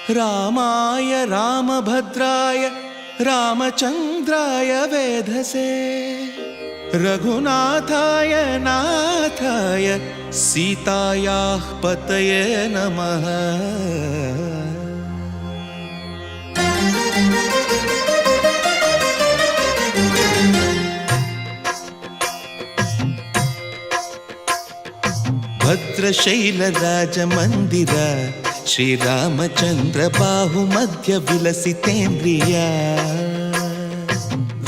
रामाय रामभद्राय रामचन्द्राय वेधसे रघुनाथाय नाथाय सीतायाः पतये नमः। भद्रशैलराजमन्दिर श्रीरामचन्द्र बाहुमध्य विलसितेन्द्रिया।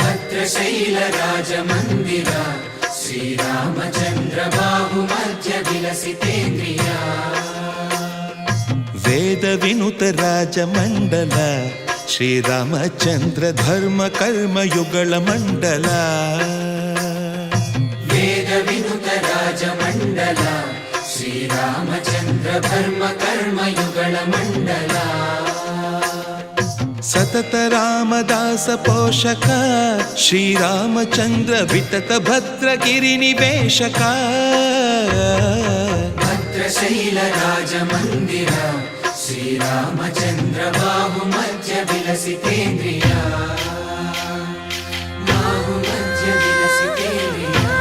भद्रशैलराजमन्दिर श्रीरामचन्द्र बाहुमध्य विलसितेन्द्रिया। वेदविनुत राजमण्डल श्रीरामचन्द्र धर्म कर्म युगल मण्डल। वेदविनुत राजमण्डल श्रीरामचन्द्र धर्म कर्म युगल मण्डल। सतत रामदास पोषक श्रीरामचन्द्र वितत भद्रगिरि निवेशक। भद्रशैलराजमन्दिर श्रीरामचन्द्र बाहुमध्य विलसितेन्द्रिया। बाहुमध्य विलसितेन्द्रिया।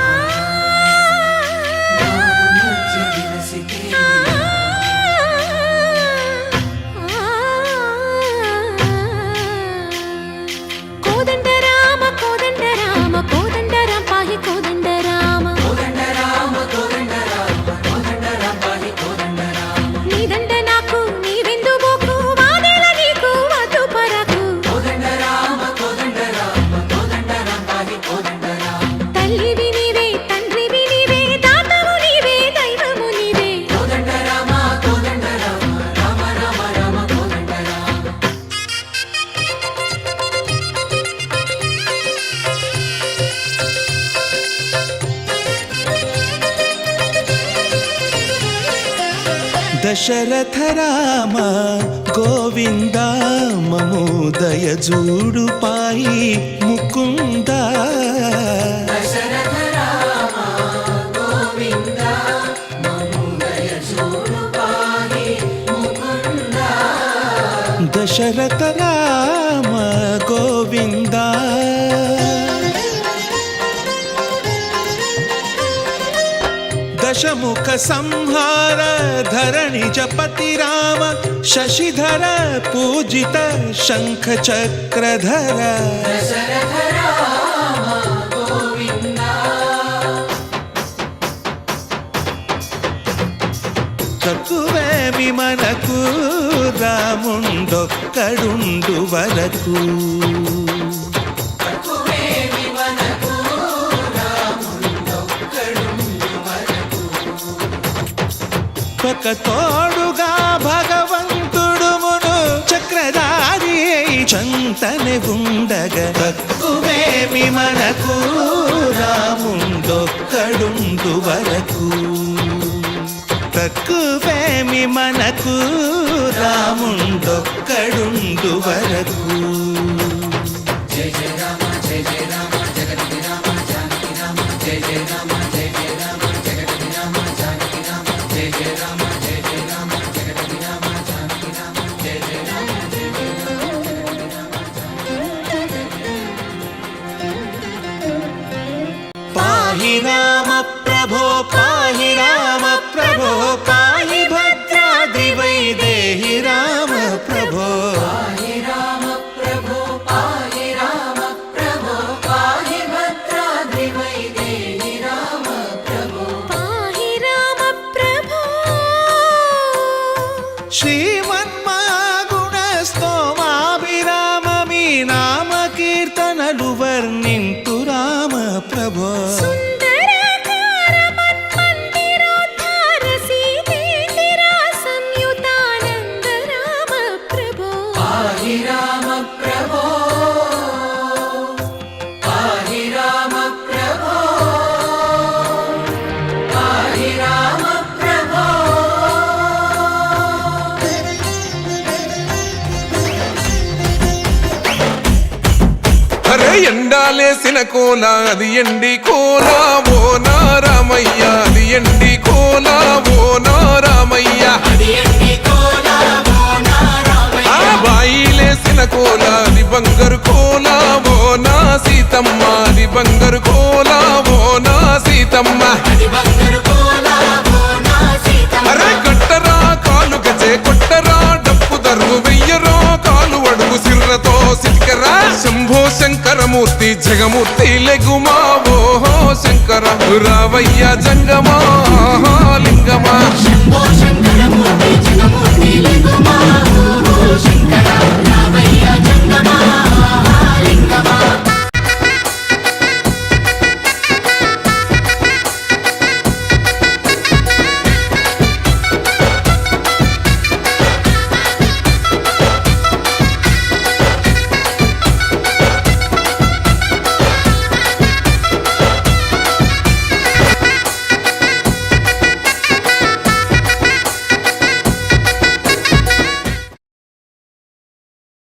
बाहुमध्य विलसितेन्द्रिया। कोदंड राम पाहि कोदंड राम। कोदंड राम पाहि कोदंड राम। नी दंड नाकु नीवेंदु बोकु वादेल नीकु वधु परकु। कोदंड राम पाहि कोदंड राम। तल्लिवि नीवे तंड्रिवि नीवे दातवु नीवे दैवमु नीवे। कोदंड राम राम राम राम कोदंड राम। दशरथ राम गोविंद ममोदय जूडु पाई मुकुंद। दशरथ राम गोविंद ममोदय जूडु पाहि मुकुंद। दशरथ राम गोविंद दशमुख संहार धरणि जपति राम शशिधर पूजित शंख चक्रधर। दशरथ राम गोविंद। తక్కువేమి మనకు రాముండొక్కడుండు వరకు। తక్కువేమి మనకు రాముండొక్కడుండు వరకు। ఒక తోడుగా భగవంతుడుమును చక్రధారి చంతనే ఉండగా తక్కువేమి మనకు రాముండొక్కడుండు వరకు। తక్కువేమి మనకు రాముండొక్కడుండు వరకు। జయ జయ రామ జయ జయ రామ జగతి రామ జానకి రామ జయ జయ రామ జయ జయ రామ జగతి రామ జానకి రామ జయ జయ రామ జయ జయ రామ జగతి రామ జానకి రామ జయ జయ రామ జయ జయ రామ జగతి రామ జానకి రామ। పాహి రామ ప్రభో పాహి రామ ప్రభో పాహి భద్రాద్రి వైదేహి రామ ప్రభో। పాహి రామ ప్రభో పాహి రామ ప్రభో పాహి భద్రాద్రి వైదేహి రామ ప్రభో। पाहि राम प्रभो। శ్రీమన్మాగుణ స్తోమాభిరామమి నామ కీర్తనలు వర్ణింతు రామ ప్రభో। सुन्दराकार मन्मन्दिरोद्धार सीतेन्दिरा संयुतानन्द राम प्रभो। पाहि राम प्रभो पाहि राम प्रभो पाहि राम प्रभो। అరే ఎండాలేసిన కోల అది ఎండి కోల ఓ నారామయ్య అది ఎండి కోల ఓ నారామయ్య సీతమ్మ అది బంగారు కోలా ఓ నా సీతమ్మ అరే కట్టరా కాలు గజే కొట్టరా డప్పు దరువు వెయ్యరో కాలు అడుగు సిర్రతో సిటికరా శంభో శంకరమూర్తి జగమూర్తి లెగుమా ఓహో శంకర రావయ్య జంగమా లింగమా శంభో శంకరమూర్తి జగమూర్తి లింగమా